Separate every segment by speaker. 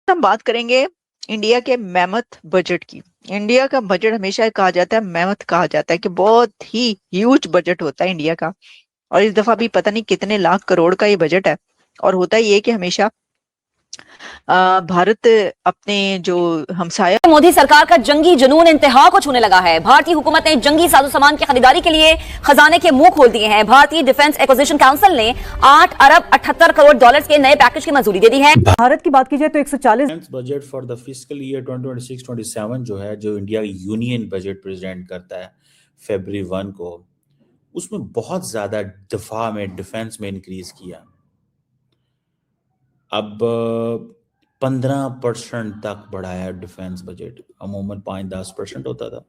Speaker 1: हम बात करेंगे इंडिया के मैमथ बजट की। इंडिया का बजट हमेशा कहा जाता है, मैमथ कहा जाता है कि बहुत ही ह्यूज बजट होता है इंडिया का। और इस दफा भी पता नहीं कितने लाख करोड़ का ये बजट है। और होता ही है कि हमेशा भारत अपने जो हमसाया
Speaker 2: मोदी सरकार का जंगी जुनून इंतहा को छूने लगा है। भारतीय हुकूमत ने जंगी साजो सामान की खरीदारी के लिए खजाने के मुंह खोल दिए हैं। भारतीय डिफेंस एक्विजिशन काउंसिल ने 8 अरब 78 करोड़ डॉलर्स के नए पैकेज की मंजूरी दे दी है।
Speaker 3: भारत की बात की जाए तो 140
Speaker 4: budget for the fiscal year 2026-27 जो है, जो इंडिया यूनियन बजट प्रेजेंट करता है फरवरी 1 को, उसमें बहुत ज्यादा दफा में डिफेंस में इंक्रीज किया। अब 15% तक बढ़ाया डिफेंस बजट। अमूमन 5-10% होता था,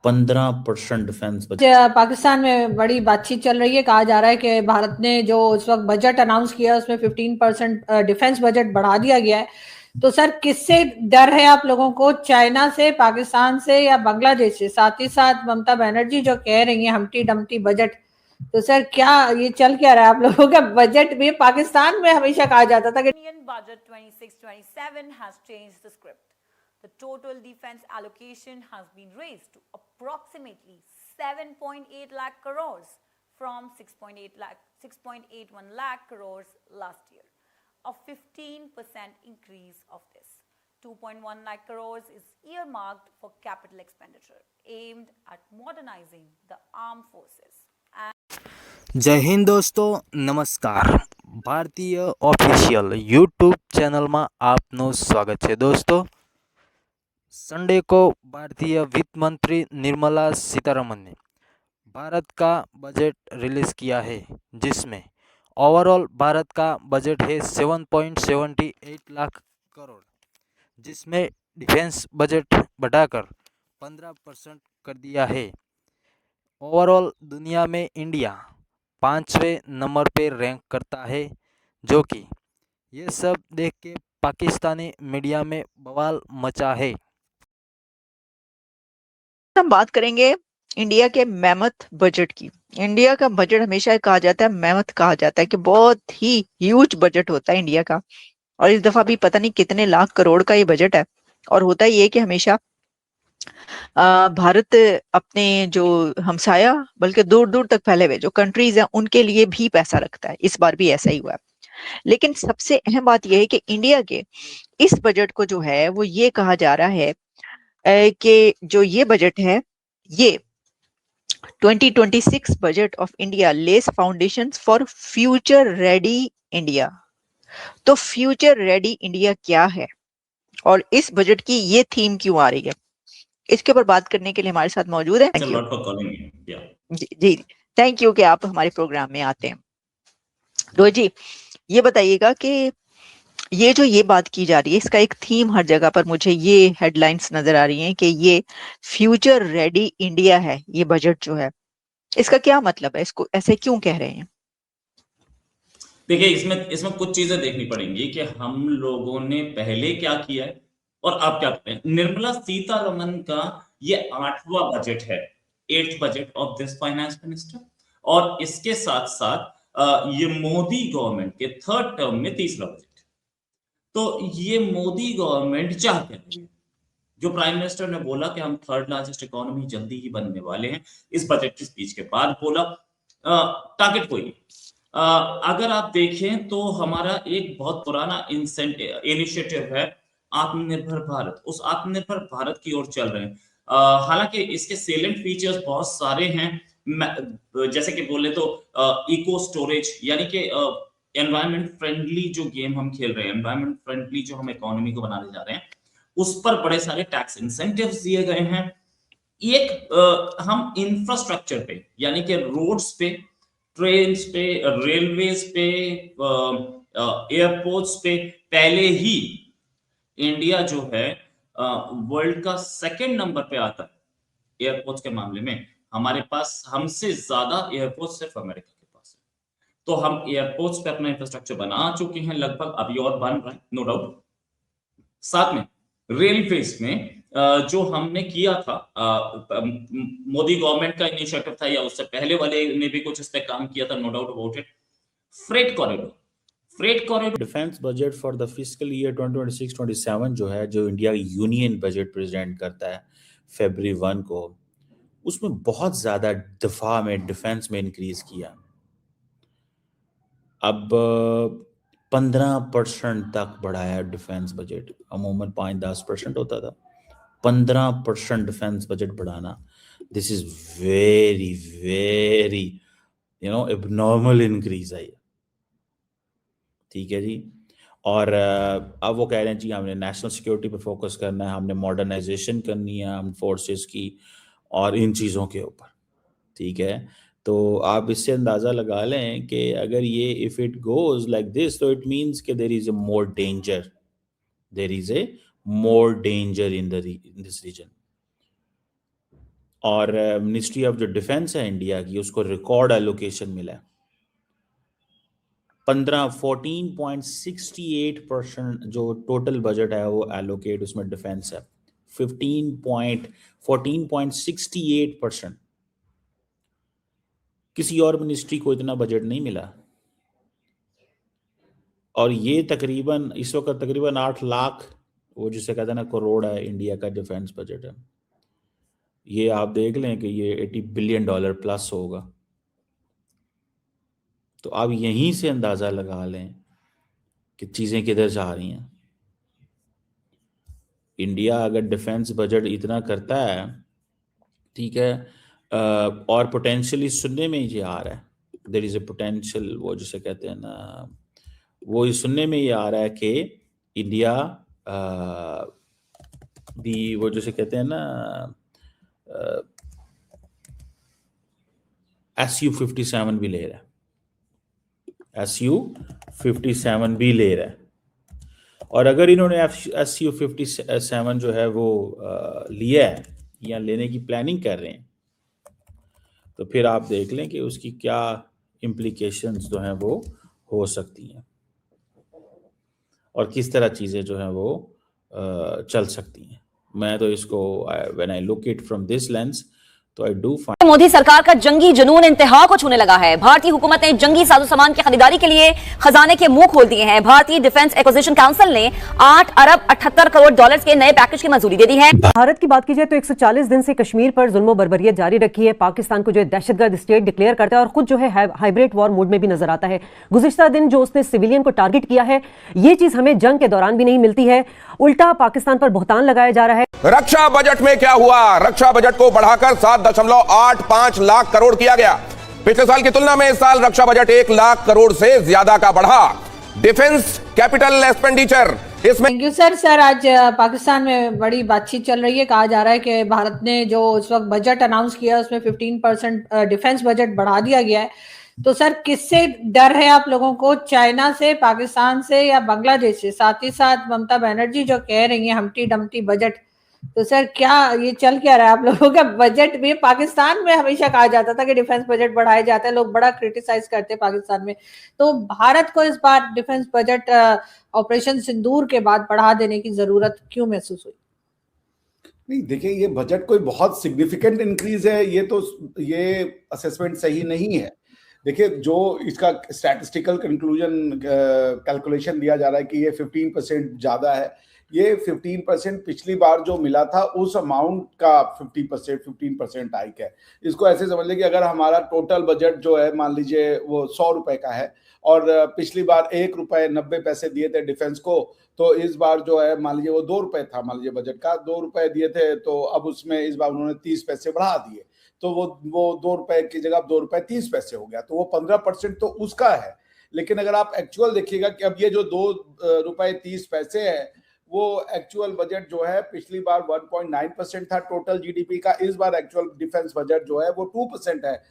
Speaker 4: 15% डिफेंस बजट।
Speaker 5: पाकिस्तान में बड़ी बातचीत चल रही है। कहा जा रहा है कि भारत ने जो इस वक्त बजट अनाउंस किया उसमें 15% डिफेंस बजट बढ़ा दिया गया है। तो सर, किससे डर है आप लोगों को? चाइना से, पाकिस्तान से, या बांग्लादेश से? साथ ही साथ ममता बनर्जी जो कह रही है हम्टी डम्टी बजट, तो सर क्या ये चल क्या रहा है आप लोगों का बजट में? पाकिस्तान में हमेशा कहा जाता था कि
Speaker 6: Union Budget 26-27 has changed the script. The total defense allocation has been raised to approximately 7.8 lakh crores from 6.81 lakh crores last year, a 15% increase of this. 2.1 lakh crores is earmarked for capital expenditure aimed at modernizing the armed forces.
Speaker 7: જય હિન્દ દોસ્તો, નમસ્કાર. ભારતીય official YouTube ચેનલમાં આપનું સ્વાગત છે દોસ્તો. Sunday को भारतीय वित्त मंत्री निर्मला सीतारमन ने भारत का बजट रिलीज किया है, जिसमें ओवरऑल भारत का बजट है 7.78 लाख करोड़, जिसमें डिफेंस बजट बढ़ाकर 15% कर दिया है। ओवरऑल दुनिया में इंडिया 5वें नंबर पे रैंक करता है, जो कि ये सब देख के पाकिस्तानी मीडिया में बवाल मचा है।
Speaker 1: हम बात करेंगे इंडिया के मैमथ बजट की। इंडिया का बजट हमेशा कहा जाता है, मैमथ कहा जाता है कि बहुत ही ह्यूज बजट होता है इंडिया का। और इस दफा भी पता नहीं कितने लाख करोड़ का ये बजट है। और होता ही है कि हमेशा भारत अपने जो हमसाया, बल्कि दूर दूर तक फैले हुए जो कंट्रीज हैं, उनके लिए भी पैसा रखता है। इस बार भी ऐसा ही हुआ है। लेकिन सबसे अहम बात यह है कि इंडिया के इस बजट को जो है वो ये कहा जा रहा है कि जो ये बजट है, ये 2026 budget of India less foundations for future ready India. तो फ्यूचर रेडी इंडिया क्या है और इस बजट की ये थीम क्यों आ रही है, इसके ऊपर बात करने के लिए हमारे साथ मौजूद है। जी, थैंक यू कि आप हमारे प्रोग्राम में आते हैं। रोहित जी, ये बताइएगा कि ये बात की जा रही है, इसका एक थीम हर जगह पर मुझे ये हेडलाइंस नजर आ रही हैं कि ये फ्यूचर रेडी इंडिया है। ये बजट जो है, इसका क्या मतलब है? इसको ऐसे क्यों कह रहे हैं?
Speaker 8: देखिए, इसमें कुछ चीजें देखनी पड़ेंगी कि हम लोगों ने पहले क्या किया है और अब क्या कर रहे हैं। निर्मला सीतारमन का ये 8वां बजट है, 8th budget of this finance minister. और इसके साथ साथ ये मोदी गवर्नमेंट के 3rd टर्म में 3रा बजट। तो ये मोदी गवर्नमेंट चाहते हैं, जो प्राइम मिनिस्टर ने बोला कि हम 3rd लार्जेस्ट इकोनॉमी जल्दी ही बनने वाले हैं, इस बजट की स्पीच के बाद बोला। टारगेट कोई अगर आप देखें तो हमारा एक बहुत पुराना इनिशिएटिव है आत्मनिर्भर भारत। उस आत्मनिर्भर भारत की ओर चल रहे हैं। हालांकि इसके सेलेंट फीचर्स बहुत सारे हैं, जैसे कि बोले तो इको स्टोरेज, यानी कि एनवायरमेंट फ्रेंडली जो गेम हम खेल रहे हैं, एनवायरमेंट फ्रेंडली जो हम इकोनॉमी को बनाने जा रहे हैं, उस पर बड़े सारे टैक्स इंसेंटिव्स दिए गए हैं। एक हम इंफ्रास्ट्रक्चर पे, यानी कि रोड्स पे, ट्रेन्स पे, रेलवेज पे, एयरपोर्ट्स पे पहले ही इंडिया जो है वर्ल्ड का 2nd नंबर पे आता है एयरपोर्ट्स के मामले में। हमारे पास हमसे ज्यादा एयरपोर्ट सिर्फ अमेरिका के पास है। तो हम एयरपोर्ट्स पे अपना इंफ्रास्ट्रक्चर बना चुके हैं लगभग, अभी और बन रहा है, नो डाउट। साथ में रेलवेज में जो हमने किया था, मोदी गवर्नमेंट का इनिशिएटिव था या उससे पहले वाले ने भी कुछ इस पे काम किया था, no doubt about it. Freight corridor.
Speaker 4: Defence budget for the fiscal year 2026-27 जो है, जो इंडिया यूनियन बजट प्रेजेंट करता है फरवरी 1 को, उसमें बहुत ज्यादा दफा में डिफेंस में इंक्रीज किया। अब 15% तक बढ़ाया डिफेंस बजट। अमूमन 5-10% होता था, 15% डिफेंस बजट बढ़ाना, this is very very abnormal increase है ये। ठीक है जी। और अब वो कह रहे हैं जी हमने नेशनल सिक्योरिटी पे फोकस करना है, हमने मॉडर्नाइजेशन करनी है हम फोर्सेस की और इन चीज़ों के ऊपर। ठीक है, तो आप इससे अंदाज़ा लगा लें कि अगर ये if it goes like this, तो इट मीन्स कि there is a more danger in this region. और मिनिस्ट्री ऑफ जो डिफेंस है इंडिया की, उसको रिकॉर्ड एलोकेशन मिला है। 14.68% जो टोटल बजट है वो एलोकेट उसमें डिफेंस है। 14.68%। किसी और मिनिस्ट्री को इतना बजट नहीं मिला। और ये तकरीबन इस वक्त तकरीबन 8 लाख वो जिसे कहते हैं ना करोड़ है इंडिया का डिफेंस बजट है। ये आप देख लें कि ये $80 बिलियन प्लस होगा। तो आप यहीं से अंदाज़ा लगा लें कि चीज़ें किधर जा रही हैं। इंडिया अगर डिफेंस बजट इतना करता है, ठीक है, और पोटेंशियली सुनने में ये आ रहा है, देयर इज़ ए पोटेंशियल, वो जिसे कहते हैं ना, वो सुनने में ये आ रहा है कि इंडिया भी वो जिसे कहते हैं ना SU-57 भी ले रहा है, SU-57 भी ले रहा है। और अगर इन्होंने SU-57 जो है वो लिया है या लेने की प्लानिंग कर रहे हैं, तो फिर आप देख लें कि उसकी क्या इम्प्लीकेशंस जो हैं वो हो सकती हैं और किस तरह चीज़ें जो हैं वो चल सकती हैं। मैं तो इसको when I look it from this lens, तो आई डू फाइंड
Speaker 2: मोदी सरकार का जंगी जुनून इंतहा को छूने लगा है। भारतीय हुकूमत ने जंगी साजो सामान की खरीदारी के लिए खजाने के मुंह खोल दिए हैं। भारतीय डिफेंस एक्विजिशन काउंसिल ने 8 अरब 78 करोड़ डॉलर्स के नए पैकेज की मंजूरी दे दी है।
Speaker 3: भारत की बात की जाए तो 140 दिन से कश्मीर पर जुल्म बर्बरियत जारी रखी है। पाकिस्तान को जो है दहशतगर्द स्टेट डिक्लेयर करता है और खुद जो है हाइब्रिड वॉर मोड में भी नजर आता है। गुज़िश्ता दिन जो उसने सिविलियन को टारगेट किया है, ये चीज हमें जंग के दौरान भी नहीं मिलती है। उल्टा पाकिस्तान पर बुहतान लगाया जा रहा है।
Speaker 9: रक्षा बजट में क्या हुआ? रक्षा बजट को बढ़ाकर 7.85 लाख करोड़ किया गया। पिछले साल की तुलना में इस साल रक्षा बजट 1 लाख करोड़ से ज्यादा का बढ़ा। डिफेंस कैपिटल एक्सपेंडिचर इसमें।
Speaker 5: थैंक यू सर आज पाकिस्तान में बड़ी बातचीत चल रही है। कहा जा रहा है कि भारत ने जो इस वक्त बजट अनाउंस किया उसमें 15% डिफेंस बजट बढ़ा दिया गया है। तो सर किससे डर है आप लोगों को? चाइना से, पाकिस्तान से या बांग्लादेश से? साथ ही साथ ममता बनर्जी जो कह रही है हमटी डमटी बजट, तो सर क्या ये चल क्या रहा है आप लोगों का? बजट भी पाकिस्तान में हमेशा कहा जाता था कि डिफेंस बजट बढ़ाया जाता है, लोग बड़ा क्रिटिसाइज करते हैं पाकिस्तान में, तो भारत को इस बार डिफेंस बजट ऑपरेशन सिंदूर के बाद बढ़ा देने की जरूरत क्यों महसूस हुई?
Speaker 10: नहीं देखिए, ये बजट कोई बहुत सिग्निफिकेंट इंक्रीज है ये असेसमेंट सही नहीं है। देखिए, जो इसका स्टैटिस्टिकल कंक्लूजन कैलकुलेशन दिया जा रहा है कि ये 15% ज्यादा है, ये 15% पिछली बार जो मिला था उस अमाउंट का 15% हाइक है। इसको ऐसे समझ लें कि अगर हमारा टोटल बजट जो है मान लीजिए वो 100 रुपए का है और पिछली बार 1 रुपए 90 पैसे दिए थे डिफेंस को, तो इस बार जो है मान लीजिए वो 2 रुपए था, मान लीजिए बजट का 2 रुपए दिए थे, तो अब उसमें इस बार उन्होंने 30 पैसे बढ़ा दिए, तो वो 2 रुपए की जगह 2 रुपए 30 पैसे हो गया, तो वो 15% तो उसका है। लेकिन अगर आप एक्चुअल देखिएगा कि अब ये जो 2 रुपए 30 पैसे है, वो एक्चुअल बजट जो है पिछली बार 1.9% था टोटल जीडीपी का, इस बार एक्चुअल डिफेंस बजट जो है वो 2% है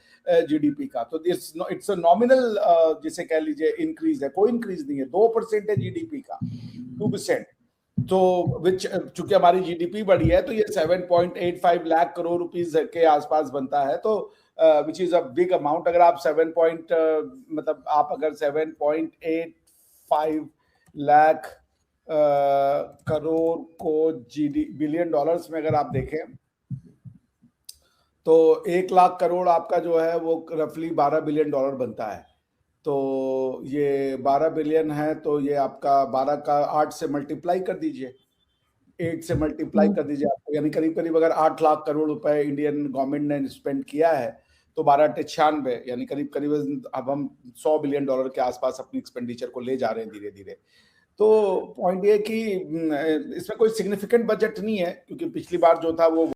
Speaker 10: जीडीपी का। तो इट्स अ नॉमिनल जिसे कह लीजिए इंक्रीज है, कोई इंक्रीज नहीं है, 2% है जीडीपी का, 2%। तो विच चूंकि हमारी जीडीपी बढ़ी है तो ये 7.85 लाख करोड़ रुपीस के आसपास बनता है, तो which is a big amount. अगर आप 7.85 लाख करोड़ को बिलियन डॉलर्स में अगर आप देखें तो 1 लाख करोड़ आपका जो है वो रफली $12 बिलियन बनता है। तो ये 12 बिलियन है, तो ये आपका 12 का 8 से मल्टीप्लाई कर दीजिए, 8 से मल्टीप्लाई कर दीजिए आपको, यानी करीब करीब अगर 8 लाख करोड़ रुपए इंडियन गवर्नमेंट ने स्पेंड किया है तो 12×96 यानी करीब करीब अब हम $100 बिलियन के आसपास अपनी एक्सपेंडिचर को ले जा रहे हैं धीरे धीरे। तो पॉइंट ये कि इसमें कोई सिग्निफिकेंट बजट नहीं है, क्योंकि पिछली बार जो था वो